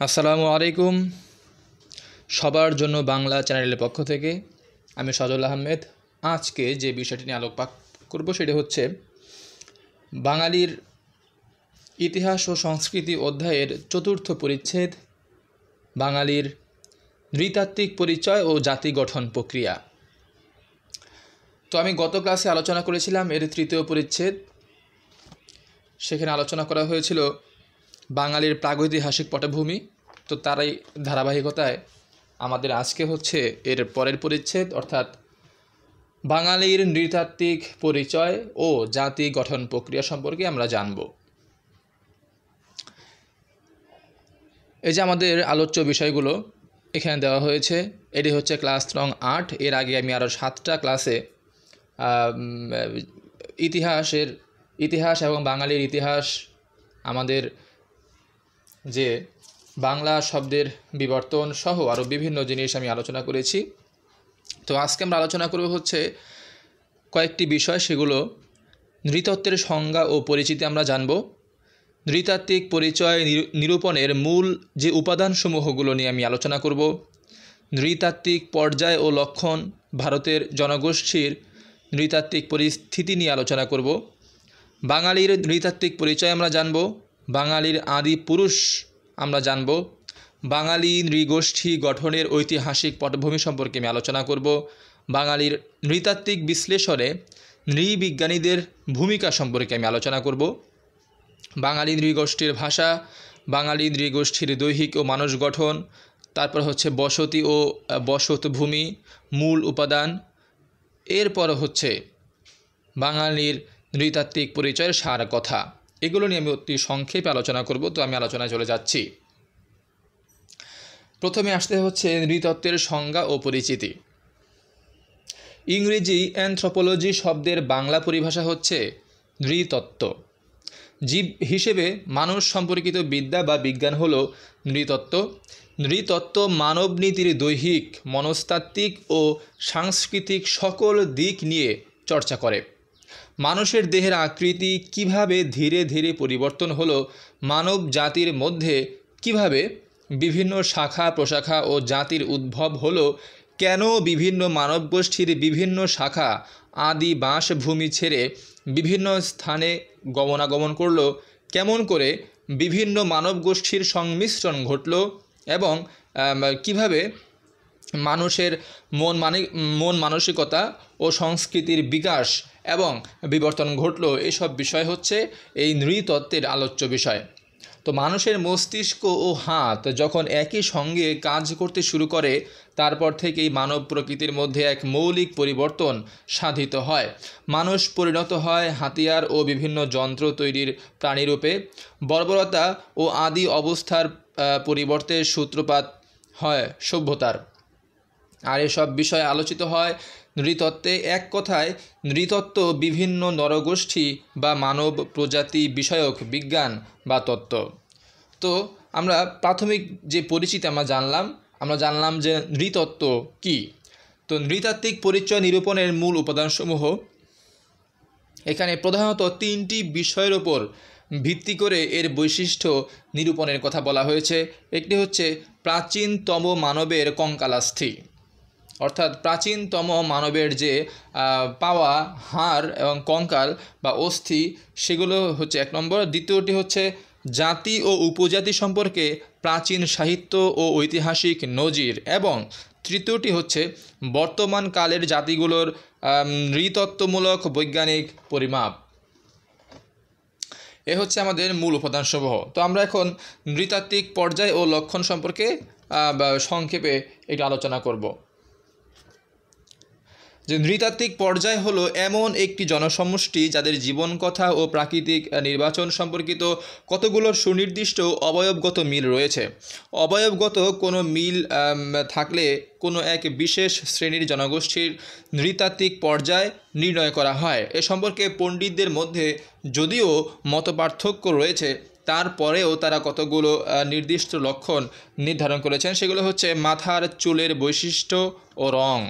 আসসালামু আলাইকুম। সবার জন্য বাংলা চ্যানেলের পক্ষ থেকে আমি সজল আহমেদ। আজকে যে বিষয়টি নিয়ে আলোকপাত করব সেটি হচ্ছে বাঙালির ইতিহাস ও সংস্কৃতি অধ্যায়ের চতুর্থ পরিচ্ছেদ, বাঙালির নৃতাত্ত্বিক পরিচয় ও জাতি গঠন প্রক্রিয়া। তো আমি গত ক্লাসে আলোচনা করেছিলাম এর তৃতীয় পরিচ্ছেদ। সেখানে আলোচনা করা হয়েছিল বাঙালির প্রাগৈতিহাসিক পটভূমি। তো তারই ধারাবাহিকতায় আমাদের আজকে হচ্ছে এর পরের পরিচ্ছেদ, অর্থাৎ বাঙালির নৃতাত্ত্বিক পরিচয় ও জাতি গঠন প্রক্রিয়া সম্পর্কে আমরা জানব। এই যে আমাদের আলোচ্য বিষয়গুলো এখানে দেওয়া হয়েছে, এটি হচ্ছে ক্লাস নং 8। এর আগে আমি আরও 7টা ক্লাসে ইতিহাস এবং বাঙালির ইতিহাস, আমাদের যে বাংলা শব্দের বিবর্তন সহ আরও বিভিন্ন জিনিস আমি আলোচনা করেছি। তো আজকে আমরা আলোচনা করব হচ্ছে কয়েকটি বিষয়, সেগুলো নৃতত্ত্বের সংজ্ঞা ও পরিচিতি আমরা জানব, নৃতাত্ত্বিক পরিচয় নিরূপণের মূল যে উপাদানসমূহগুলো নিয়ে আমি আলোচনা করব, নৃতাত্ত্বিক পর্যায় ও লক্ষণ, ভারতের জনগোষ্ঠীর নৃতাত্ত্বিক পরিস্থিতি নিয়ে আলোচনা করব, বাঙালির নৃতাত্ত্বিক পরিচয় আমরা জানব, বাঙালির আদি পুরুষ আমরা জানব, বাঙালি নৃগোষ্ঠী গঠনের ঐতিহাসিক পটভূমি সম্পর্কে আমি আলোচনা করব, বাঙালির নৃতাত্ত্বিক বিশ্লেষণে নৃবিজ্ঞানীদের ভূমিকা সম্পর্কে আমি আলোচনা করব, বাঙালি নৃগোষ্ঠীর ভাষা, বাঙালি নৃগোষ্ঠীর দৈহিক ও মানস গঠন, তারপর হচ্ছে বসতি ও বসতভূমি মূল উপাদান, এরপর হচ্ছে বাঙালির নৃতাত্ত্বিক পরিচয়ের সার কথা। এগুলো নিয়ে আমি অতি সংক্ষেপে আলোচনা করব। তো আমি আলোচনায় চলে যাচ্ছি। প্রথমে আসতে হচ্ছে নৃতত্ত্বের সংজ্ঞা ও পরিচিতি। ইংরেজি অ্যানথ্রোপোলজি শব্দের বাংলা পরিভাষা হচ্ছে নৃতত্ত্ব। জীব হিসেবে মানুষ সম্পর্কিত বিদ্যা বা বিজ্ঞান হল নৃতত্ত্ব। নৃতত্ত্ব মানব নীতির দৈহিক, মনস্তাত্ত্বিক ও সাংস্কৃতিক সকল দিক নিয়ে চর্চা করে। মানুষের দেহের আকৃতি কিভাবে ধীরে ধীরে পরিবর্তন হলো, মানব জাতির মধ্যে কিভাবে বিভিন্ন শাখা প্রশাখা ও জাতির উদ্ভব হলো, কেন বিভিন্ন মানবগোষ্ঠীর বিভিন্ন শাখা আদি বাসভূমি ছেড়ে বিভিন্ন স্থানে গমনাগমন করলো, কেমন করে বিভিন্ন মানবগোষ্ঠীর সংমিশ্রণ ঘটল এবং কিভাবে মানুষের মন মানসিকতা ও সংস্কৃতির বিকাশ এবং বিবর্তন ঘটল, এসব বিষয় হচ্ছে এই নৃতত্ত্বের আলোচ্য বিষয়। তো মানুষের মস্তিষ্ক ও হাত যখন একই সঙ্গে কাজ করতে শুরু করে, তারপর থেকেই মানব প্রকৃতির মধ্যে এক মৌলিক পরিবর্তন সাধিত হয়। মানুষ পরিণত হয় হাতিয়ার ও বিভিন্ন যন্ত্র তৈরির প্রাণীরূপে। বর্বরতা ও আদি অবস্থার পরিবর্তে সূত্রপাত হয় সভ্যতার। আর এসব বিষয় আলোচিত হয় নৃতত্ত্বে। এক কথায় নৃতত্ত্ব বিভিন্ন নরগোষ্ঠী বা মানব প্রজাতি বিষয়ক বিজ্ঞান বা তত্ত্ব। তো আমরা প্রাথমিক যে পরিচিতি আমরা জানলাম যে নৃতত্ত্ব কি। তো নৃতাত্ত্বিক পরিচয় নিরূপণের মূল উপাদানসমূহ, এখানে প্রধানত 3টি বিষয়ের ওপর ভিত্তি করে এর বৈশিষ্ট্য নিরূপণের কথা বলা হয়েছে। একটি হচ্ছে প্রাচীনতম মানবের কঙ্কালাস্থি, অর্থাৎ প্রাচীনতম মানবের যে পাওয়া হাড় এবং কঙ্কাল বা অস্থি, সেগুলো হচ্ছে 1 নম্বর। দ্বিতীয়টি হচ্ছে জাতি ও উপজাতি সম্পর্কে প্রাচীন সাহিত্য ও ঐতিহাসিক নজির, এবং তৃতীয়টি হচ্ছে বর্তমান কালের জাতিগুলোর নৃতত্ত্বমূলক বৈজ্ঞানিক পরিমাপ। এ হচ্ছে আমাদের মূল উপাদানসমূহ। তো আমরা এখন নৃতাত্ত্বিক পর্যায় ও লক্ষণ সম্পর্কে সংক্ষেপে এটা আলোচনা করব। যে নৃতাত্ত্বিক পর্যায় হলো এমন একটি জনসমষ্টি যাদের জীবনকথা ও প্রাকৃতিক নির্বাচন সম্পর্কিত কতগুলো সুনির্দিষ্ট অবয়বগত মিল রয়েছে। অবয়বগত কোনো মিল থাকলে কোনো এক বিশেষ শ্রেণীর জনগোষ্ঠীর নৃতাত্ত্বিক পর্যায় নির্ণয় করা হয়। এ সম্পর্কে পণ্ডিতদের মধ্যে যদিও মতপার্থক্য রয়েছে, তারপরেও তারা কতগুলো নির্দিষ্ট লক্ষণ নির্ধারণ করেছেন। সেগুলো হচ্ছে মাথার চুলের বৈশিষ্ট্য ও রং,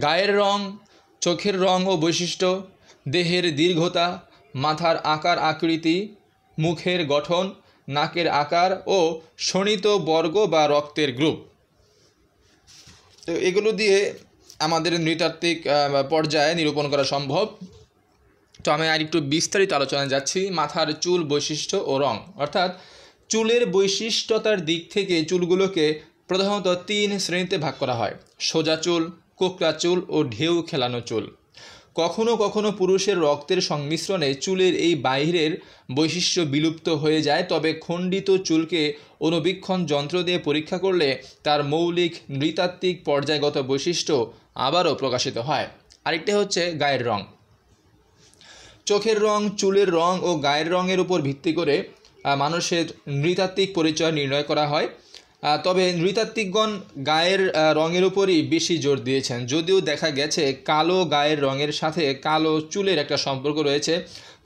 গায়ের রং, চোখের রং ও বৈশিষ্ট্য, দেহের দীর্ঘতা, মাথার আকার আকৃতি, মুখের গঠন, নাকের আকার ও শোণিত বর্গ বা রক্তের গ্রুপ। তো এগুলো দিয়ে আমাদের নৃতাত্ত্বিক পর্যায়ে নিরূপণ করা সম্ভব। তো আমি আর একটু বিস্তারিত আলোচনায় যাচ্ছি। মাথার চুল, বৈশিষ্ট্য ও রং। অর্থাৎ চুলের বৈশিষ্ট্যতার দিক থেকে চুলগুলোকে প্রধানত 3 শ্রেণীতে ভাগ করা হয়: সোজা চুল, কোকড়া চুল ও ঢেউ খেলানো চুল। কখনো কখনো পুরুষের রক্তের সংমিশ্রণে চুলের এই বাইরের বৈশিষ্ট্য বিলুপ্ত হয়ে যায়, তবে খণ্ডিত চুলকে অণুবীক্ষণ যন্ত্র দিয়ে পরীক্ষা করলে তার মৌলিক নৃতাত্ত্বিক পর্যায়গত বৈশিষ্ট্য আবারও প্রকাশিত হয়। আরেকটি হচ্ছে গায়ের রং। চোখের রং, চুলের রং ও গায়ের রঙের উপর ভিত্তি করে মানুষের নৃতাত্ত্বিক পরিচয় নির্ণয় করা হয়। তবে নৃতাত্ত্বিকগণ গায়ের রঙের উপরই বেশি জোর দিয়েছেন, যদিও দেখা গেছে কালো গায়ের রঙের সাথে কালো চুলের একটা সম্পর্ক রয়েছে।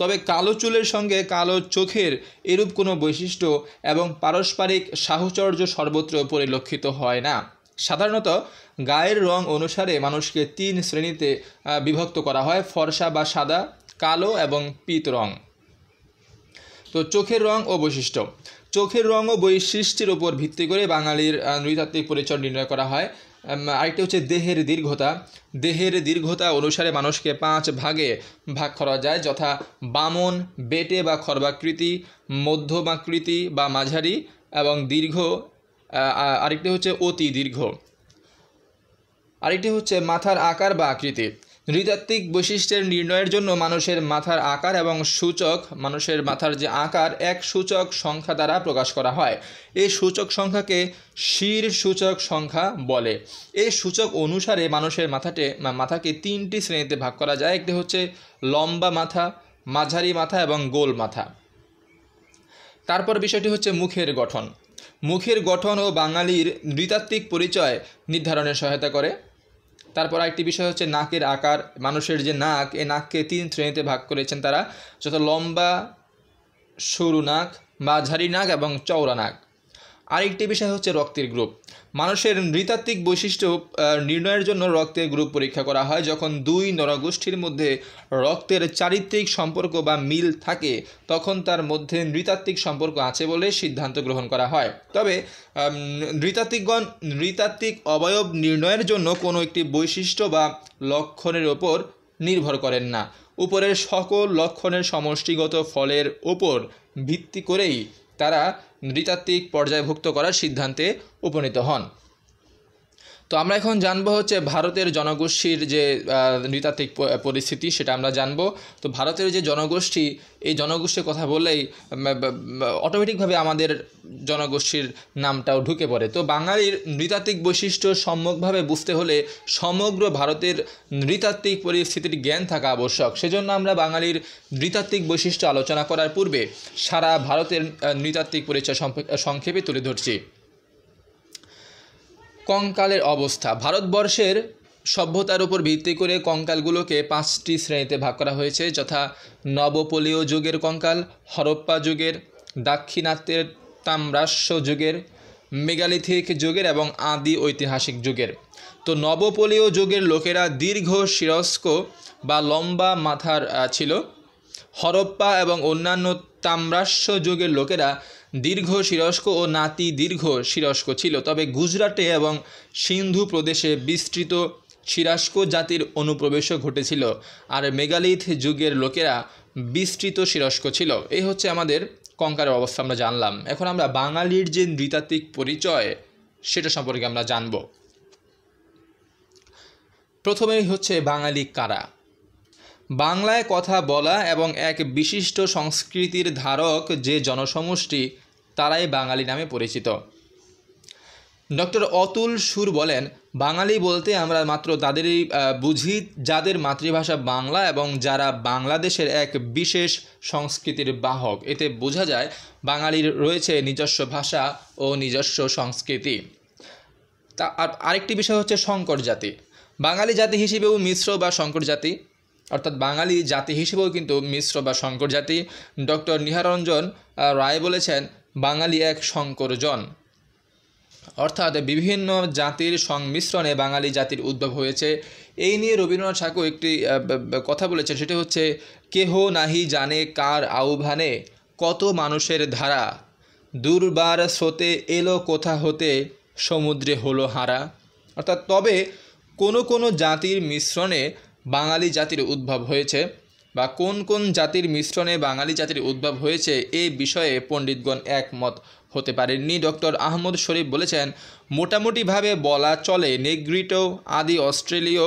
তবে কালো চুলের সঙ্গে কালো চোখের এরূপ কোনো বৈশিষ্ট্য এবং পারস্পরিক সাহচর্য সর্বত্র পরিলক্ষিত হয় না। সাধারণত গায়ের রং অনুসারে মানুষকে 3 শ্রেণীতে বিভক্ত করা হয়: ফর্সা বা সাদা, কালো এবং পীত রং। তো চোখের রং ও বৈশিষ্ট্য। চোখের রং ও বৈশিষ্ট্যের উপর ভিত্তি করে বাঙালির নৃতাত্ত্বিক পরিচয় নির্ণয় করা হয়। আরেকটি হচ্ছে দেহের দীর্ঘতা। দেহের দীর্ঘতা অনুসারে মানুষকে 5 ভাগে ভাগ করা যায়, যথা বামন, বেটে বা খর্বাকৃতি, মধ্যমাকৃতি বা মাঝারি এবং দীর্ঘ। আরেকটি হচ্ছে অতি দীর্ঘ। আরেকটি হচ্ছে মাথার আকার বা আকৃতি। নৃতাত্ত্বিক বৈশিষ্ট্যের নির্ণয়ের জন্য মানুষের মাথার আকার এবং সূচক, মানুষের মাথার যে আকার, এক সূচক সংখ্যা দ্বারা প্রকাশ করা হয়। এই সূচক সংখ্যাকে শির সূচক সংখ্যা বলে। এই সূচক অনুসারে মানুষের মাথাকে 3টি শ্রেণীতে ভাগ করা যায়। একটি হচ্ছে লম্বা মাথা, মাঝারি মাথা এবং গোল মাথা। তারপর বিষয়টি হচ্ছে মুখের গঠন। মুখের গঠন ও বাঙালির নৃতাত্ত্বিক পরিচয় নির্ধারণে সহায়তা করে। তারপর আরেকটি বিষয় হচ্ছে নাকের আকার। মানুষের যে নাক, এই নাককে 3 শ্রেণীতে ভাগ করেছেন তারা, যথা লম্বা, সরু নাক, মাঝারি নাক এবং চওড়া নাক। আরেকটি বিষয় হচ্ছে রক্তের গ্রুপ। মানুষের নৃতাত্ত্বিক বৈশিষ্ট্য নির্ণয়ের জন্য রক্তের গ্রুপ পরীক্ষা করা হয়। যখন 2 নরগোষ্ঠীর মধ্যে রক্তের চারিত্রিক সম্পর্ক বা মিল থাকে, তখন তার মধ্যে নৃতাত্ত্বিক সম্পর্ক আছে বলে সিদ্ধান্ত গ্রহণ করা হয়। তবে নৃতাত্ত্বিকগণ নৃতাত্ত্বিক অবয়ব নির্ণয়ের জন্য কোনো একটি বৈশিষ্ট্য বা লক্ষণের ওপর নির্ভর করেন না। উপরের সকল লক্ষণের সমষ্টিগত ফলের ওপর ভিত্তি করেই তারা নৃতাত্ত্বিক পর্যায়ভুক্ত করার সিদ্ধান্তে উপনীত হন। তো আমরা এখন জানবো হচ্ছে ভারতের জনগোষ্ঠীর যে নৃতাত্ত্বিক পরিস্থিতি, সেটা আমরা জানবো। তো ভারতের যে জনগোষ্ঠী, এই জনগোষ্ঠীর কথা বললেই অটোমেটিকভাবে আমাদের জনগোষ্ঠীর নামটাও ঢুকে পড়ে। তো বাঙালির নৃতাত্ত্বিক বৈশিষ্ট্য সম্যকভাবে বুঝতে হলে সমগ্র ভারতের নৃতাত্ত্বিক পরিস্থিতির জ্ঞান থাকা আবশ্যক। সেজন্য আমরা বাঙালির নৃতাত্ত্বিক বৈশিষ্ট্য আলোচনা করার পূর্বে সারা ভারতের নৃতাত্ত্বিক পরিচয় সংক্ষেপে তুলে ধরছি। কঙ্কালের অবস্থা। ভারতবর্ষের সভ্যতার উপর ভিত্তি করে কঙ্কালগুলোকে 5টি শ্রেণীতে ভাগ করা হয়েছে, যথা নবপলীয় যুগের কঙ্কাল, হরপ্পা যুগের, দাক্ষিণাত্যের তাম্রাস্য যুগের, মেগালিথিক যুগের এবং আদি ঐতিহাসিক যুগের। তো নবপলীয় যুগের লোকেরা দীর্ঘ শিরস্ক বা লম্বা মাথার ছিল। হরপ্পা এবং অন্যান্য তাম্রাস্য যুগের লোকেরা দীর্ঘ শিরস্ক ও নাতি দীর্ঘ শিরস্ক ছিল। তবে গুজরাটে এবং সিন্ধু প্রদেশে বিস্তৃত শিরাস্ক জাতির অনুপ্রবেশও ঘটেছিল, আর মেগালিথ যুগের লোকেরা বিস্তৃত শিরস্ক ছিল। এই হচ্ছে আমাদের কঙ্কালের অবস্থা আমরা জানলাম। এখন আমরা বাঙালির যে নৃতাত্ত্বিক পরিচয়, সেটা সম্পর্কে আমরা জানব। প্রথমেই হচ্ছে বাঙালি কারা। বাংলায় কথা বলা এবং এক বিশিষ্ট সংস্কৃতির ধারক যে জনসমষ্টি, তারাই বাঙালি নামে পরিচিত। ডক্টর অতুল সুর বলেন, বাঙালি বলতে আমরা মাত্র তাদেরই বুঝি যাদের মাতৃভাষা বাংলা এবং যারা বাংলাদেশের এক বিশেষ সংস্কৃতির বাহক। এতে বোঝা যায় বাঙালির রয়েছে নিজস্ব ভাষা ও নিজস্ব সংস্কৃতি। তা আরেকটি বিষয় হচ্ছে সংকর জাতি। বাঙালি জাতি হিসেবেও মিশ্র বা সংকর জাতি, অর্থাৎ বাঙালি জাতি হিসেবেও কিন্তু মিশ্র বা সংকর জাতি। ডক্টর নিহারঞ্জন রায় বলেছেন, বাঙালি এক সংকরজন, অর্থাৎ বিভিন্ন জাতির সংমিশ্রণে বাঙালি জাতির উদ্ভব হয়েছে। এই নিয়ে রবীন্দ্রনাথ ঠাকুর একটি কথা বলেছেন, সেটা হচ্ছে, কেহ নাহি জানে কার আহ্বানে কত মানুষের ধারা, দুর্বার স্রোতে এলো কোথা হতে, সমুদ্রে হলো হারা। অর্থাৎ তবে কোনো কোনো জাতির মিশ্রণে বাঙালি জাতির উদ্ভব হয়েছে, বা কোন কোন জাতির মিশ্রণে বাঙালি জাতির উদ্ভব হয়েছে এই বিষয়ে পণ্ডিতগণ একমত হতে পারেননি। ডক্টর আহমদ শরীফ বলেছেন, মোটামুটিভাবে বলা চলে নেগ্রিটো আদি অস্ট্রেলীয়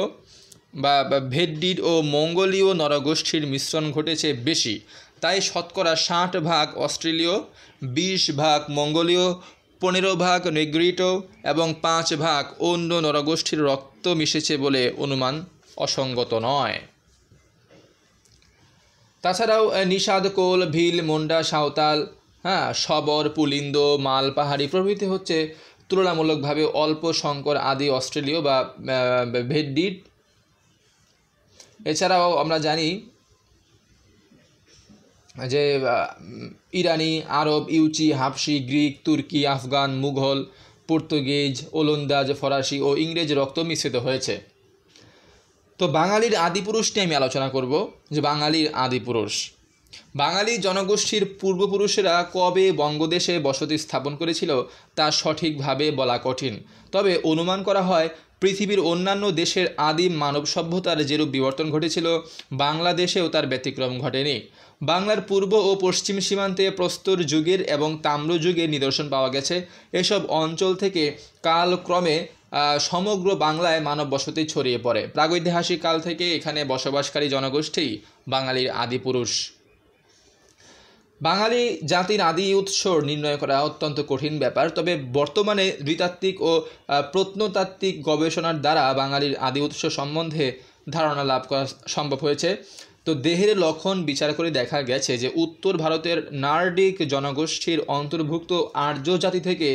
বা ভেড্ডিড ও মঙ্গোলীয় নরগোষ্ঠীর মিশ্রণ ঘটেছে বেশি। তাই শতকরা 60% অস্ট্রেলীয়, 20% মঙ্গোলীয়, 15% নেগ্রিটো এবং 5% অন্য নরগোষ্ঠীর রক্ত মিশেছে বলে অনুমান অসঙ্গত নয়। তাছাড়াও নিষাদ, কোল, ভিল, মুন্ডা, সাঁওতাল, শবর, পুলিন্দ, মাল, পাহাড়ি প্রভৃতি হচ্ছে তুলনামূলকভাবে অল্প সংকর আদি অস্ট্রেলীয় বা ভেড্ডিড। এছাড়াও আমরা জানি যে ইরানি, আরব, ইউচি, হাবশি, গ্রিক, তুর্কি, আফগান, মুঘল, পর্তুগিজ, ওলন্দাজ, ফরাসি ও ইংরেজ রক্ত মিশ্রিত হয়েছে। তো বাঙালির আদিপুরুষ নিয়ে আমি আলোচনা করব, যে বাঙালির আদিপুরুষ। বাঙালি জনগোষ্ঠীর পূর্বপুরুষেরা কবে বঙ্গদেশে বসতি স্থাপন করেছিল তা সঠিকভাবে বলা কঠিন, তবে অনুমান করা হয় পৃথিবীর অন্যান্য দেশের আদিম মানব সভ্যতার যেরূপ বিবর্তন ঘটেছিল, বাংলাদেশেও তার ব্যতিক্রম ঘটেনি। বাংলার পূর্ব ও পশ্চিম সীমান্তে প্রস্তর যুগের এবং তাম্র যুগের নিদর্শন পাওয়া গেছে। এসব অঞ্চল থেকে কালক্রমে সমগ্র বাংলায় মানব বসতি ছড়িয়ে পড়ে। প্রাগৈতিহাসিক কাল থেকে এখানে বসবাসকারী জনগোষ্ঠী বাঙালির আদিপুরুষ। বাঙালি জাতির আদি উৎস নির্ণয় করা অত্যন্ত কঠিন ব্যাপার, তবে বর্তমানে নৃতাত্ত্বিক ও প্রত্নতাত্ত্বিক গবেষণার দ্বারা বাঙালির আদি উৎস সম্বন্ধে ধারণা লাভ করা সম্ভব হয়েছে। তো দেহের লক্ষণ বিচার করে দেখা গেছে যে উত্তর ভারতের নার্ডিক জনগোষ্ঠীর অন্তর্ভুক্ত আর্য জাতি থেকে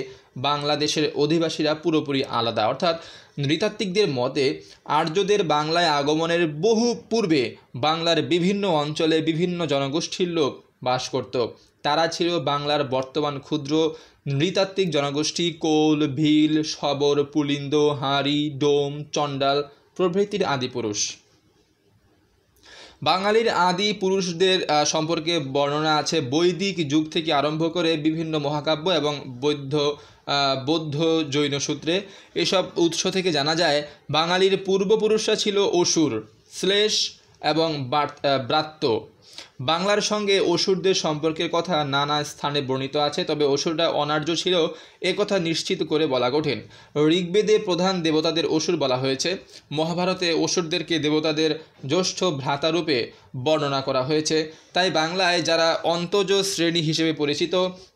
বাংলাদেশের অধিবাসীরা পুরোপুরি আলাদা। অর্থাৎ নৃতাত্ত্বিকদের মতে আর্যদের বাংলায় আগমনের বহু পূর্বে বাংলার বিভিন্ন অঞ্চলে বিভিন্ন জনগোষ্ঠীর লোক বাস করত। তারা ছিল বাংলার বর্তমান ক্ষুদ্র নৃতাত্ত্বিক জনগোষ্ঠী কোল, ভিল, শবর, পুলিন্দ, হাঁড়ি, ডোম, চণ্ডাল প্রভৃতির আদিপুরুষ। বাঙালির আদি পুরুষদের সম্পর্কে বর্ণনা আছে বৈদিক যুগ থেকে আরম্ভ করে বিভিন্ন মহাকাব্য এবং বৌদ্ধ জৈন সূত্রে। এসব উৎস থেকে জানা যায় বাঙালির পূর্বপুরুষরা ছিল অসুর, শ্লেষ এবং ব্রাত্য। বাংলার সঙ্গে অসুরদের সম্পর্কের কথা নানা স্থানে বর্ণিত আছে, তবে অসুররা অনার্য ছিল একথা নিশ্চিত করে বলা কঠিন। ঋগ্বেদে প্রধান দেবতাদের অসুর বলা হয়েছে। মহাভারতে অসুরদেরকে দেবতাদের জ্যেষ্ঠ ভ্রাতারূপে বর্ণনা করা হয়েছে। তাই বাংলায় যারা অন্তজ শ্রেণী হিসেবে পরিচিত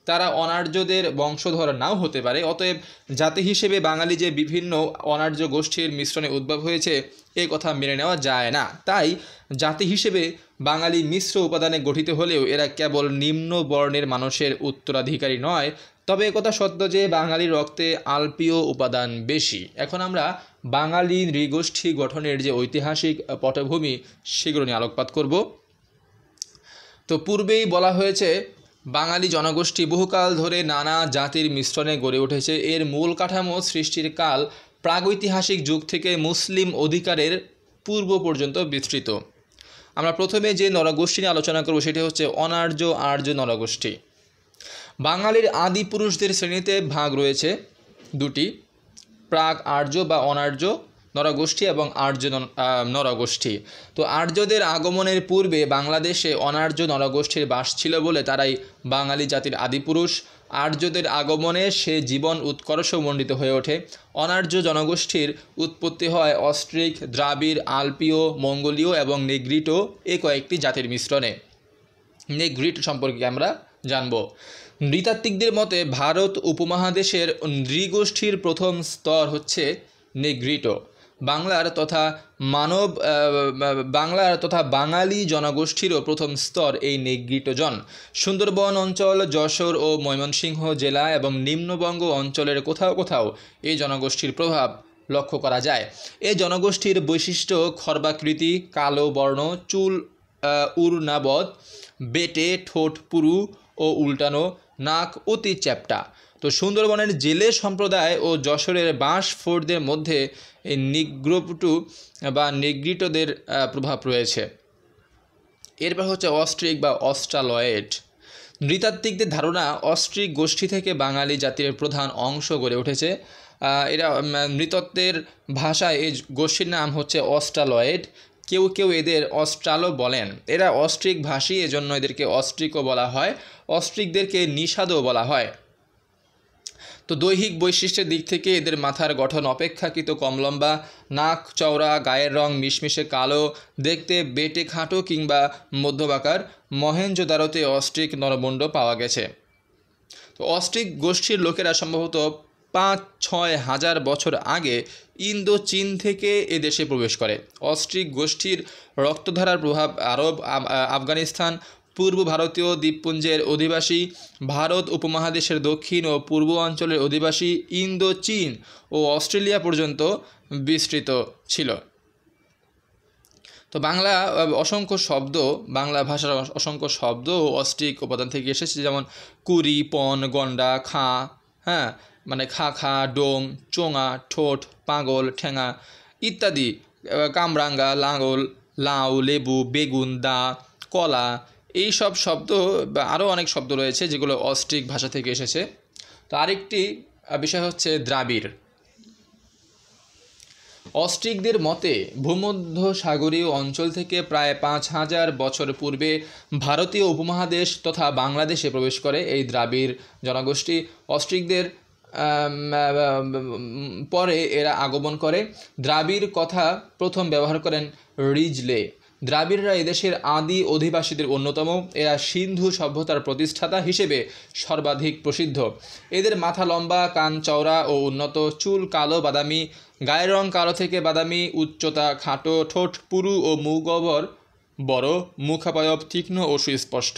তারা অনার্যদের বংশধর নাও হতে পারে। অতএব জাতি হিসেবে বাঙালি যে বিভিন্ন অনার্য গোষ্ঠীর মিশ্রণে উদ্ভব হয়েছে এ কথা মেনে নেওয়া যায় না। তাই জাতি হিসেবে বাঙালি মিশ্র উপাদানে গঠিত হলেও এরা কেবল নিম্ন বর্ণের মানুষের উত্তরাধিকারী নয়। তবে একথা সত্য যে বাঙালির রক্তে আলপীয় উপাদান বেশি। এখন আমরা বাঙালি নৃগোষ্ঠী গঠনের যে ঐতিহাসিক পটভূমি সেগুলো নিয়ে আলোকপাত করব। তো পূর্বেই বলা হয়েছে বাঙালি জনগোষ্ঠী বহুকাল ধরে নানা জাতির মিশ্রণে গড়ে উঠেছে। এর মূল কাঠামো সৃষ্টির কাল প্রাগৈতিহাসিক যুগ থেকে মুসলিম অধিকারের পূর্ব পর্যন্ত বিস্তৃত। আমরা প্রথমে যে নরগোষ্ঠী নিয়ে আলোচনা করব সেটি হচ্ছে অনার্য আর্য নরগোষ্ঠী। বাঙালির আদি পুরুষদের শ্রেণীতে ভাগ রয়েছে দুটি, প্রাক আর্য বা অনার্য নরগোষ্ঠী এবং আর্য নরগোষ্ঠী। তো আর্যদের আগমনের পূর্বে বাংলাদেশে অনার্য নরগোষ্ঠীর বাস ছিল বলে তারাই বাঙালি জাতির আদিপুরুষ। আর্যদের আগমনে সে জীবন উৎকর্ষমণ্ডিত হয়ে ওঠে। অনার্য জনগোষ্ঠীর উৎপত্তি হয় অস্ট্রিক, দ্রাবিড়, আলপীয়, মঙ্গোলীয় এবং নেগ্রিটো এই কয়েকটি জাতির মিশ্রণে। নেগ্রিট সম্পর্কে আমরা জানব। নৃতাত্ত্বিকদের মতে ভারত উপমহাদেশের নৃগোষ্ঠীর প্রথম স্তর হচ্ছে নেগ্রিটো। বাংলার তথা বাঙালি জনগোষ্ঠীরও প্রথম স্তর এই নেগ্রিটোজন। সুন্দরবন অঞ্চল, যশোর ও ময়মনসিংহ জেলা এবং নিম্নবঙ্গ অঞ্চলের কোথাও কোথাও এই জনগোষ্ঠীর প্রভাব লক্ষ্য করা যায়। এই জনগোষ্ঠীর বৈশিষ্ট্য খর্বাকৃতি, কালো বর্ণ, চুল উর্নাবদ, বেটে, ঠোঁট পুরু ও উল্টানো, নাক অতি চ্যাপ্টা। তো সুন্দরবনের জেলে সম্প্রদায় ও যশোরের বাঁশফোড়দের মধ্যে এই নিগ্রোপুটু বা নেগ্রিটোদের প্রভাব রয়েছে। এরপর হচ্ছে অস্ট্রিক বা অস্ট্রালয়েড। নৃতাত্ত্বিকদের ধারণা অস্ট্রিক গোষ্ঠী থেকে বাঙালি জাতির প্রধান অংশ গড়ে উঠেছে। এরা নৃতত্ত্বের ভাষায় এই গোষ্ঠীর নাম হচ্ছে অস্ট্রালয়েড। কেউ কেউ এদের অস্ট্রালও বলেন। এরা অস্ট্রিক ভাষী, এজন্য এদেরকে অস্ট্রিকও বলা হয়। অস্ট্রিকদেরকে নিষাদও বলা হয়। তো দৈহিক বৈশিষ্ট্যের দিক থেকে এদের মাথার গঠন অপেক্ষাকৃত কম লম্বা, নাক চওড়া, গায়ের রং মিশমিশে কালো, দেখতে বেটে খাটো কিংবা মধ্যমাকার। মহেঞ্জোদারোতে অস্ট্রিক নরমুণ্ড পাওয়া গেছে। তো অস্ট্রিক গোষ্ঠীর লোকেরা সম্ভবত 5-6 হাজার বছর আগে ইন্দো চীন থেকে এদেশে প্রবেশ করে। অস্ট্রিক গোষ্ঠীর রক্তধারার প্রভাব আরব, আফগানিস্তান, পূর্ব ভারতীয় দ্বীপপুঞ্জের অধিবাসী, ভারত উপমহাদেশের দক্ষিণ ও পূর্ব অঞ্চলের অধিবাসী, ইন্দো চীন ও অস্ট্রেলিয়া পর্যন্ত বিস্তৃত ছিল। তো বাংলা ভাষার অসংখ্য শব্দ অস্ট্রিক উপাদান থেকে এসেছে, যেমন কুড়ি, পন, গন্ডা, খাঁ, মানে খা, ডোম, চোঙা, ঠোঁট, পাগল, ঠেঙা ইত্যাদি, কামরাঙ্গা, লাঙল, লাউ, লেবু, বেগুন, দা, কলা, এই সব শব্দ বা আরও অনেক শব্দ রয়েছে যেগুলো অস্ট্রিক ভাষা থেকে এসেছে। তো আরেকটি বিষয় হচ্ছে দ্রাবিড়। অস্ট্রিকদের মতে ভূমধ্য সাগরীয় অঞ্চল থেকে প্রায় 5000 বছর পূর্বে ভারতীয় উপমহাদেশ তথা বাংলাদেশে প্রবেশ করে এই দ্রাবিড় জনগোষ্ঠী। অস্ট্রিকদের পরে এরা আগমন করে। দ্রাবিড় কথা প্রথম ব্যবহার করেন রিজলে। দ্রাবিড়রা এদেশের আদি অধিবাসীদের অন্যতম। এরা সিন্ধু সভ্যতার প্রতিষ্ঠাতা হিসেবে সর্বাধিক প্রসিদ্ধ। এদের মাথা লম্বা, কান চওড়া ও উন্নত, চুল কালো বাদামি, গায়ের রং কালো থেকে বাদামি, উচ্চতা খাটো, ঠোঁট পুরু ও মুখগহ্বর বড়, মুখাবয়ব তীক্ষ্ণ ও সুস্পষ্ট।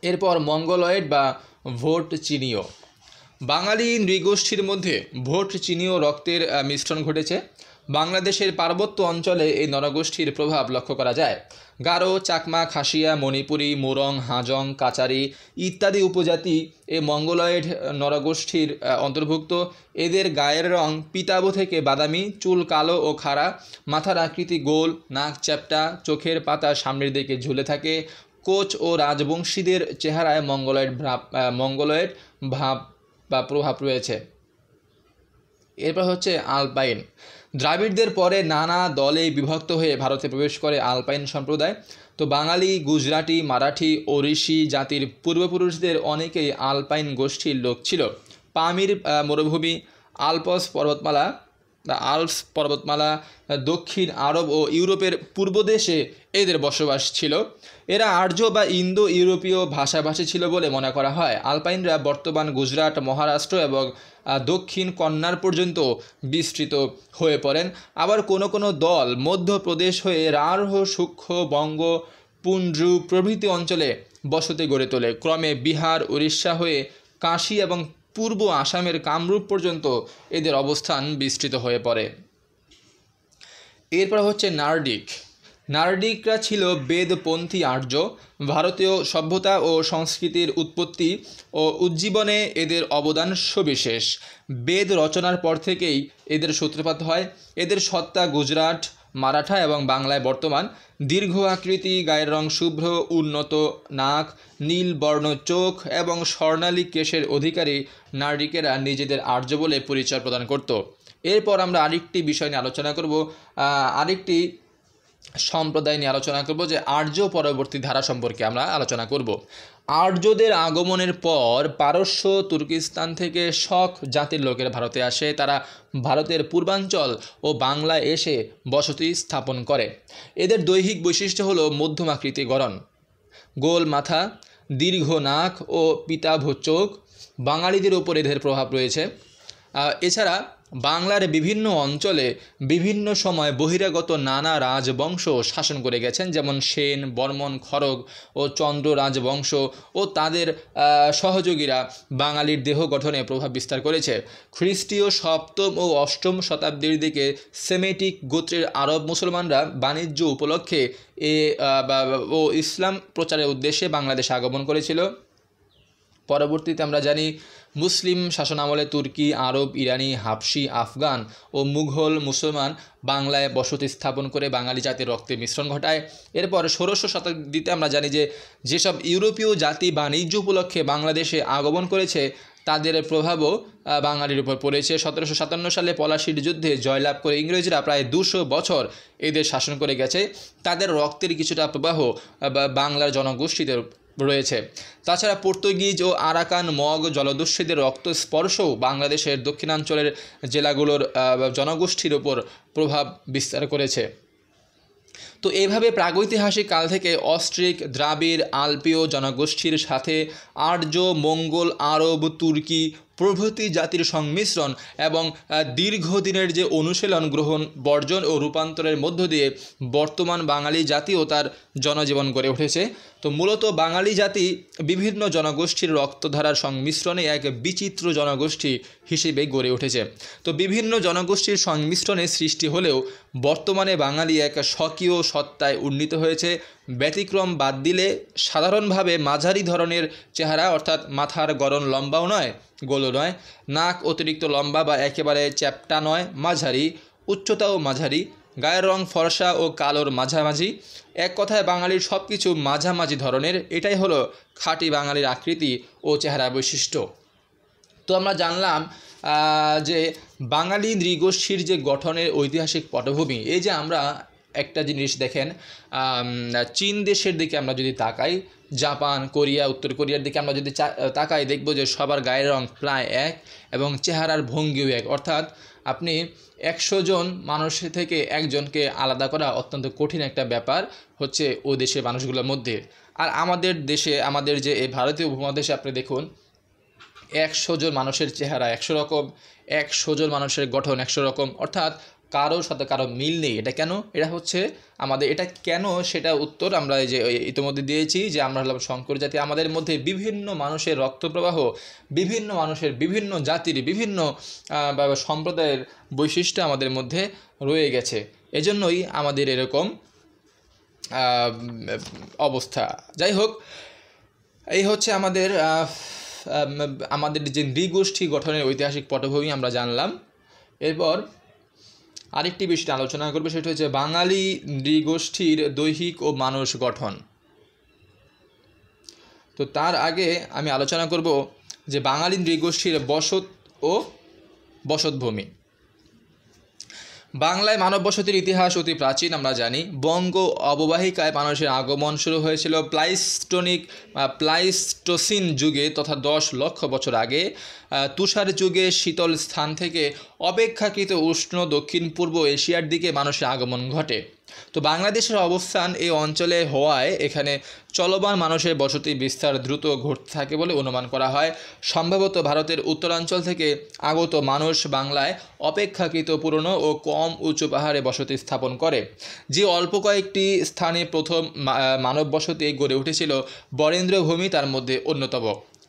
এরপর মঙ্গলয়েড বা ভোট চিনীয়। বাঙালি নৃগোষ্ঠীর মধ্যে ভোট চিনীয় রক্তের মিশ্রণ ঘটেছে। বাংলাদেশের পার্বত্য অঞ্চলে এই নরগোষ্ঠীর প্রভাব লক্ষ্য করা যায়। গারো, চাকমা, খাসিয়া, মণিপুরি, মোরং, হাজং, কাচারি ইত্যাদি উপজাতি এই মঙ্গলয়েড নরগোষ্ঠীর অন্তর্ভুক্ত। এদের গায়ের রং পিতাভ থেকে বাদামি, চুল কালো ও খাড়া, মাথার আকৃতি গোল, নাক চ্যাপ্টা, চোখের পাতা সামনের দিকে ঝুলে থাকে। কোচ ও রাজবংশীদের চেহারায় মঙ্গলয়েড ভাব বা প্রভাব রয়েছে। এরপর হচ্ছে আলপাইন। দ্রাবিড়দের পরে নানা দলে বিভক্ত হয়ে ভারতে প্রবেশ করে আলপাইন সম্প্রদায়। তো বাঙালি, গুজরাটি, মারাঠি, ওড়িশি জাতির পূর্বপুরুষদের অনেকেই আলপাইন গোষ্ঠীর লোক ছিল। পামির মরুভূমি, আল্পস পর্বতমালা, দক্ষিণ আরব ও ইউরোপের পূর্বদেশে এদের বসবাস ছিল। এরা আর্য বা ইন্দো ইউরোপীয় ভাষাভাষী ছিল বলে মনে করা হয়। আলপাইনরা বর্তমান গুজরাট, মহারাষ্ট্র এবং দক্ষিণ কন্যার পর্যন্ত বিস্তৃত হয়ে পড়েন। আবার কোনো কোনো দল মধ্যপ্রদেশ হয়ে রাঢ়, সূক্ষ্ম, বঙ্গ, পুঞ্জু প্রভৃতি অঞ্চলে বসতি গড়ে তোলে। ক্রমে বিহার, উড়িষ্যা হয়ে কাশী এবং পূর্ব আসামের কামরূপ পর্যন্ত এদের অবস্থান বিস্তৃত হয়ে পড়ে। এরপর হচ্ছে নার্ডিকরা ছিল বেদপন্থী আর্য। ভারতীয় সভ্যতা ও সংস্কৃতির উৎপত্তি ও উজ্জীবনে এদের অবদান সবিশেষ। বেদ রচনার পর থেকেই এদের সূত্রপাত হয়। এদের সত্তা গুজরাট, মারাঠা এবং বাংলায় বর্তমান। দীর্ঘ আকৃতি, গায়ের রং শুভ্র, উন্নত নাক, নীল বর্ণ চোখ এবং স্বর্ণালী কেশের অধিকারী নার্ডিকেরা নিজেদের আর্য বলে পরিচয় প্রদান করত। এরপর আমরা আরেকটি বিষয় নিয়ে আলোচনা করব, আরেকটি সম্প্রদায় নিয়ে আলোচনা করব, যে আর্য পরবর্তী ধারা সম্পর্কে আমরা আলোচনা করব। আর্যদের আগমনের পর পারস্য, তুর্কিস্তান থেকে শক জাতির লোকের ভারতে আসে। তারা ভারতের পূর্বাঞ্চল ও বাংলায় এসে বসতি স্থাপন করে। এদের দৈহিক বৈশিষ্ট্য হলো মধ্যম আকৃতি গড়ন, গোল মাথা, দীর্ঘ নাক ও পিতাভ চোখ। বাঙালিদের ওপর এদের প্রভাব রয়েছে। এছাড়া বাংলার বিভিন্ন অঞ্চলে বিভিন্ন সময় বহিরাগত নানা রাজবংশ শাসন করে গেছেন, যেমন সেন, বর্মন, খড়গ ও চন্দ্র রাজবংশ ও তাদের সহযোগীরা বাঙালির দেহ গঠনে প্রভাব বিস্তার করেছে। খ্রিস্টীয় 7ম ও 8ম শতাব্দীর দিকে সেমেটিক গোত্রের আরব মুসলমানরা বাণিজ্য উপলক্ষে ও ইসলাম প্রচারের উদ্দেশ্যে বাংলাদেশে আগমন করেছিল। পরবর্তীতে আমরা জানি মুসলিম শাসনামলে তুর্কি, আরব, ইরানি, হাবশি, আফগান ও মুঘল মুসলমান বাংলায় বসতি স্থাপন করে বাঙালি জাতির রক্তে মিশ্রণ ঘটায়। এরপর 1600 শতাব্দীতে আমরা জানি যে যেসব ইউরোপীয় জাতি বাণিজ্য উপলক্ষে বাংলাদেশে আগমন করেছে তাদের প্রভাবও বাঙালির উপর পড়েছে। 1757 সালে পলাশির যুদ্ধে জয়লাভ করে ইংরেজরা প্রায় 200 বছর এদের শাসন করে গেছে। তাদের রক্তের কিছুটা প্রবাহ বাংলার জনগোষ্ঠীতে রয়েছে। তাছাড়া পর্তুগিজ ও আরাকান, মগ, জলদস্যুদের রক্ত স্পর্শও বাংলাদেশের দক্ষিণাঞ্চলের জেলাগুলোর জনগোষ্ঠীর উপর প্রভাব বিস্তার করেছে। তো এইভাবে প্রাগৈতিহাসিক কাল থেকে অস্ট্রিক, দ্রাবিড়, আলপীয় জনগোষ্ঠীর সাথে আর্য, মঙ্গল, আরব, তুর্কি প্রভৃতি জাতির সংমিশ্রণ এবং দীর্ঘদিনের যে অনুশীলন, গ্রহণ, বর্জন ও রূপান্তরের মধ্য দিয়ে বর্তমান বাঙালি জাতিও তার জনজীবন গড়ে উঠেছে। তো মূলত বাঙালি জাতি বিভিন্ন জনগোষ্ঠীর রক্তধারার সংমিশ্রণে এক বিচিত্র জনগোষ্ঠী হিসেবে গড়ে উঠেছে। তো বিভিন্ন জনগোষ্ঠীর সংমিশ্রণে সৃষ্টি হলেও বর্তমানে বাঙালি এক স্বকীয় সত্তায় উন্নীত হয়েছে। ব্যতিক্রম বাদ দিলে সাধারণভাবে মাঝারি ধরনের চেহারা, অর্থাৎ মাথার গড়ন লম্বাও নয়, গোলও নয়, নাক অতিরিক্ত লম্বা বা একেবারে চ্যাপ্টা নয়, মাঝারি, উচ্চতাও মাঝারি, গায়ের রং ফর্সা ও কালোর মাঝামাঝি। এক কথায় বাঙালির সব কিছু মাঝামাঝি ধরনের। এটাই হলো খাঁটি বাঙালির আকৃতি ও চেহারা বৈশিষ্ট্য। তো আমরা জানলাম যে বাঙালি নৃগোষ্ঠীর যে গঠনের ঐতিহাসিক পটভূমি। এই যে আমরা একটা জিনিস দেখেন, চীন দেশের দিকে আমরা যদি তাকাই, জাপান, কোরিয়া, উত্তর কোরিয়ার দিকে আমরা যদি তাকাই, দেখব যে সবার গায়ের রং প্রায় এক এবং চেহারার ভঙ্গিও এক। অর্থাৎ আপনি 100 জন মানুষের থেকে একজনকে আলাদা করা অত্যন্ত কঠিন একটা ব্যাপার হচ্ছে ও দেশের মানুষগুলোর মধ্যে। আর আমাদের দেশে, আমাদের যে এই ভারতীয় উপমহাদেশে আপনি দেখুন, 100 জন মানুষের চেহারা 100 রকম, 100 জন মানুষের গঠন 100 রকম, অর্থাৎ কারোর সাথে কারো মিল নেই। এটা কেন? এটা হচ্ছে আমাদের, এটা কেন সেটা উত্তর আমরা যে ইতিমধ্যে দিয়েছি যে আমরা হলাম শঙ্কর জাতি। আমাদের মধ্যে বিভিন্ন মানুষের রক্তপ্রবাহ, বিভিন্ন মানুষের, বিভিন্ন জাতির, বিভিন্ন সম্প্রদায়ের বৈশিষ্ট্য আমাদের মধ্যে রয়ে গেছে। এজন্যই আমাদের এরকম অবস্থা। যাই হোক, এই হচ্ছে আমাদের যে নৃগোষ্ঠী গঠনের ঐতিহাসিক পটভূমি আমরা জানলাম। এরপর আরেকটি বিষয় আলোচনা করবে, সেটা হচ্ছে বাঙালি নৃগোষ্ঠীর দৈহিক ও মানস গঠন। তো তার আগে আমি আলোচনা করব যে বাঙালি নৃগোষ্ঠীর বসত ও বসতভূমি। বাংলায় মানব বসতির ইতিহাস অতি প্রাচীন। আমরা জানি বঙ্গ অববাহিকায় মানুষের আগমন শুরু হয়েছিল প্লাইস্টোসিন যুগে তথা 10 লক্ষ বছর আগে। তুষার যুগে শীতল স্থান থেকে অপেক্ষাকৃত উষ্ণ দক্ষিণ পূর্ব এশিয়ার দিকে মানুষের আগমন ঘটে। তো বাংলাদেশের অবস্থান এই অঞ্চলে হওয়ায় এখানে চলমান মানুষের বসতি বিস্তার দ্রুত ঘটতে থাকে বলে অনুমান করা হয়। সম্ভবত ভারতের উত্তরাঞ্চল থেকে আগত মানুষ বাংলায় অপেক্ষাকৃত পুরনো ও কম উঁচু পাহাড়ে বসতি স্থাপন করে। যে অল্প কয়েকটি স্থানে প্রথম মানব বসতি গড়ে উঠেছিল, বরেন্দ্রভূমি তার মধ্যে অন্যতম।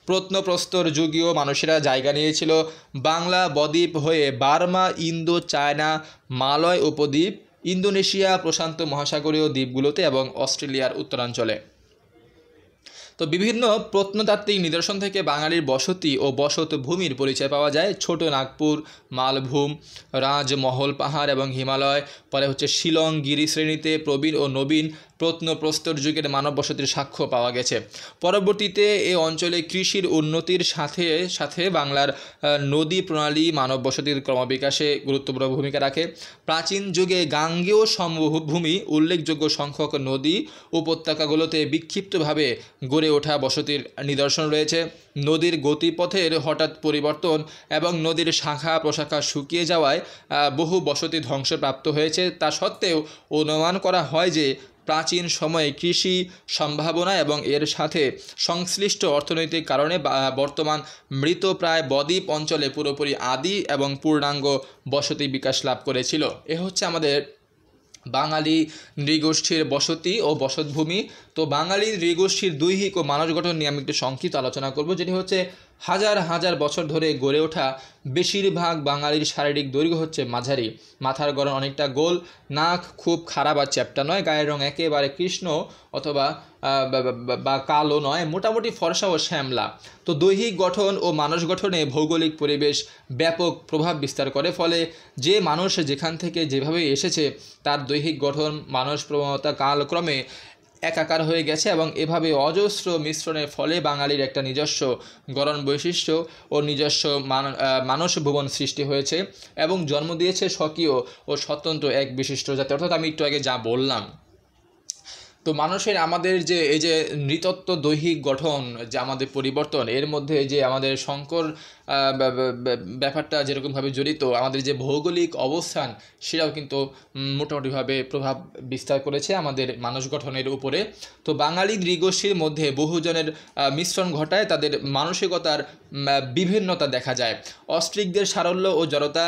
প্রত্নপ্রস্তর যুগীয় মানুষেরা জায়গা নিয়েছিল বাংলা বদ্বীপ হয়ে বার্মা, ইন্দো চায়না, মালয় উপদ্বীপ, ইন্দোনেশিয়া, প্রশান্ত মহাসাগরীয় দ্বীপগুলোতে এবং অস্ট্রেলিয়ার উত্তরাঞ্চলে। তো বিভিন্ন প্রত্নতাত্ত্বিক নিদর্শন থেকে বাঙালির বসতি ও বসতভূমির পরিচয় পাওয়া যায়। ছোট নাগপুর, মালভূম, রাজমহল পাহাড় এবং হিমালয়, পরে হচ্ছে শিলং গিরি শ্রেণীতে প্রবীণ ও নবীন প্রত্নপ্রস্তর যুগের মানব বসতির সাক্ষ্য পাওয়া গেছে। পরবর্তীতে এই অঞ্চলে কৃষির উন্নতির সাথে সাথে বাংলার নদী প্রণালী মানব বসতির ক্রমবিকাশে গুরুত্বপূর্ণ ভূমিকা রাখে। প্রাচীন যুগে গাঙ্গেয় সমভূমি উল্লেখযোগ্য সংখ্যক নদী উপত্যকাগুলোতে বিক্ষিপ্তভাবে গড়ে ওঠা বসতির নিদর্শন রয়েছে। নদীর গতিপথের হঠাৎ পরিবর্তন এবং নদীর শাখা প্রশাখা শুকিয়ে যাওয়ায় বহু বসতি ধ্বংসপ্রাপ্ত হয়েছে। তা সত্ত্বেও অনুমান করা হয় যে প্রাচীন সময়ে কৃষি সম্ভাবনা এবং এর সাথে সংশ্লিষ্ট অর্থনৈতিক কারণে বর্তমান মৃতপ্রায় বদ্বীপ অঞ্চলে পুরোপুরি আদি এবং পূর্ণাঙ্গ বসতি বিকাশ লাভ করেছিল। এ হচ্ছে আমাদের বাঙালি নৃগোষ্ঠীর বসতি ও বসতভূমি। তো বাঙালি নৃগোষ্ঠীর দৈহিক ও মানস গঠন নিয়ে আমি একটু সংক্ষিপ্ত আলোচনা করব, যেটি হচ্ছে হাজার হাজার বছর ধরে গড়ে ওঠা বেশিরভাগ বাঙালির শারীরিক দৈর্ঘ্য হচ্ছে মাঝারি, মাথার গড়ন অনেকটা গোল, নাক খুব খারাপ আর চ্যাপ্টা নয়, গায়ের রং একেবারে কৃষ্ণ অথবা বা কালো নয়, মোটামুটি ফর্সা ও শ্যামলা। তো দৈহিক গঠন ও মানস গঠনে ভৌগোলিক পরিবেশ ব্যাপক প্রভাব বিস্তার করে, ফলে যে মানুষ যেখান থেকে যেভাবে এসেছে তার দৈহিক গঠন মানস প্রবণতা কালক্রমে একাকার হয়ে গেছে এবং এভাবে অজস্র মিশ্রণের ফলে বাঙালির একটা নিজস্ব গড়ন বৈশিষ্ট্য ও নিজস্ব মানস ভুবন সৃষ্টি হয়েছে এবং জন্ম দিয়েছে স্বকীয় ও স্বতন্ত্র এক বিশিষ্ট জাতি। অর্থাৎ আমি একটু আগে যা বললাম, তো মানুষের আমাদের যে এই যে নৃতত্ব দৈহিক গঠন যে আমাদের পরিবর্তন, এর মধ্যে যে আমাদের সংকর ব্যাপারটা যেরকমভাবে জড়িত, আমাদের যে ভৌগোলিক অবস্থান সেটাও কিন্তু মোটামুটিভাবে প্রভাব বিস্তার করেছে আমাদের মানুষ গঠনের উপরে। তো বাঙালি নৃগোষ্ঠীর মধ্যে বহুজনের মিশ্রণ ঘটায় তাদের মানসিকতার বিভিন্নতা দেখা যায়। অস্ট্রিকদের সারল্য ও জড়তা,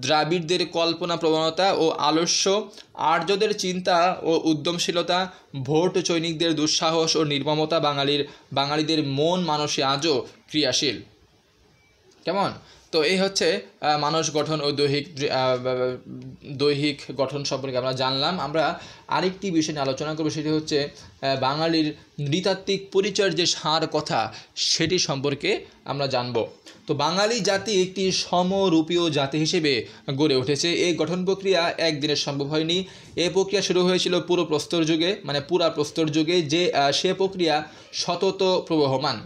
দ্রাবিড়দের কল্পনা প্রবণতা ও আলস্য, আর্যদের চিন্তা ও উদ্যমশীলতা, ভোট চৈনিকদের দুঃসাহস ও নির্মমতা বাঙালিদের মন মানসে আজও ক্রিয়াশীল। কেমন? তো এই হচ্ছে মানস গঠন ও দৈহিক গঠন সম্পর্কে আমরা জানলাম। আমরা আরেকটি বিষয় নিয়ে আলোচনা করব, সেটি হচ্ছে বাঙালির নৃতাত্ত্বিক পরিচয়ের যে সার কথা সেটি সম্পর্কে আমরা জানব। তো বাঙালি জাতি একটি সমরূপীয় জাতি হিসেবে গড়ে উঠেছে। এই গঠন প্রক্রিয়া একদিনে সম্ভব হয়নি। এই প্রক্রিয়া শুরু হয়েছিল পুরা প্রস্তর যুগে, যে সে প্রক্রিয়া সতত প্রবহমান।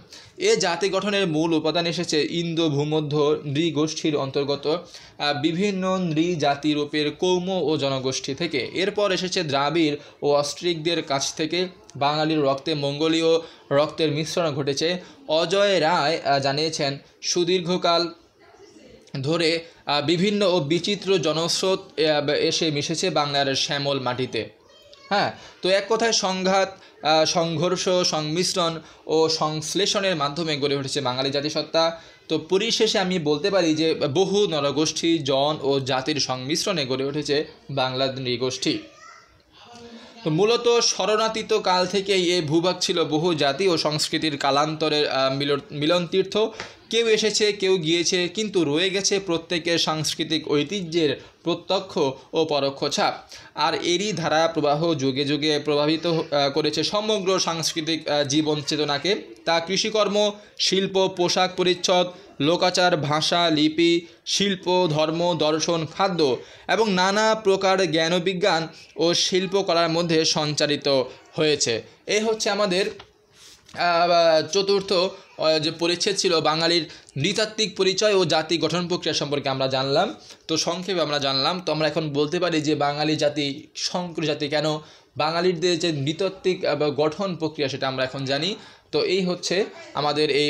এ জাতি গঠনের মূল উপাদান এসেছে ইন্দো ভূমধ্য নৃগোষ্ঠীর অন্তর্গত বিভিন্ন নৃজাতি রূপের কৌম ও জনগোষ্ঠী থেকে। এরপর এসেছে দ্রাবিড় ও অস্ট্রিকদের কাছ থেকে। বাঙালির রক্তে মঙ্গোলীয় রক্তের মিশ্রণ ঘটেছে। অজয় রায় জানিয়েছেন, সুদীর্ঘকাল ধরে বিভিন্ন ও বিচিত্র জনস্রোত এসে মিশেছে বাংলার শ্যামল মাটিতে। হ্যাঁ, তো এক কথায় সংঘাত, সংঘর্ষ, সংমিশ্রণ ও সংশ্লেষণের মাধ্যমে গড়ে উঠেছে বাঙালি জাতিসত্তা। তো পরিশেষে আমি বলতে পারি যে বহু নরগোষ্ঠী, জন ও জাতির সংমিশ্রণে গড়ে উঠেছে বাংলা নৃগোষ্ঠী। তো মূলত শরণাতীত কাল থেকেই এই ভূভাগ ছিল বহু জাতি ও সংস্কৃতির কালান্তরের মিলন তীর্থ। কেউ এসেছে, কেউ গিয়েছে, কিন্তু রয়ে গেছে প্রত্যেকের সাংস্কৃতিক ঐতিহ্যের প্রত্যক্ষ ও পরোক্ষ ছাপ। আর এরই ধারা প্রবাহ যুগে যুগে প্রভাবিত করেছে সমগ্র সাংস্কৃতিক জীবন চেতনাকে। তা কৃষিকর্ম, শিল্প, পোশাক পরিচ্ছদ, লোকাচার, ভাষা, লিপি, শিল্প, ধর্ম, দর্শন, খাদ্য এবং নানা প্রকার জ্ঞান বিজ্ঞান ও শিল্পকলার মধ্যে সঞ্চারিত হয়েছে। এই হচ্ছে আমাদের চতুর্থ যে পরিচ্ছেদ ছিল বাঙালির নৃতাত্ত্বিক পরিচয় ও জাতি গঠন প্রক্রিয়া সম্পর্কে আমরা জানলাম। তো সংক্ষেপে আমরা জানলাম। তো আমরা এখন বলতে পারি যে বাঙালি জাতি সংকর জাতি কেন, বাঙালিদের যে নৃতাত্ত্বিক গঠন প্রক্রিয়া সেটা আমরা এখন জানি। তো এই হচ্ছে আমাদের এই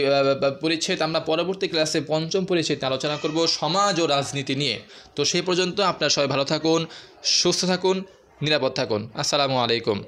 পরিচ্ছেদ। আমরা পরবর্তী ক্লাসে পঞ্চম পরিচ্ছেদ আলোচনা করব সমাজ ও রাজনীতি নিয়ে। তো সেই পর্যন্ত আপনারা সবাই ভালো থাকুন, সুস্থ থাকুন, নিরাপদ থাকুন। আসসালামু আলাইকুম।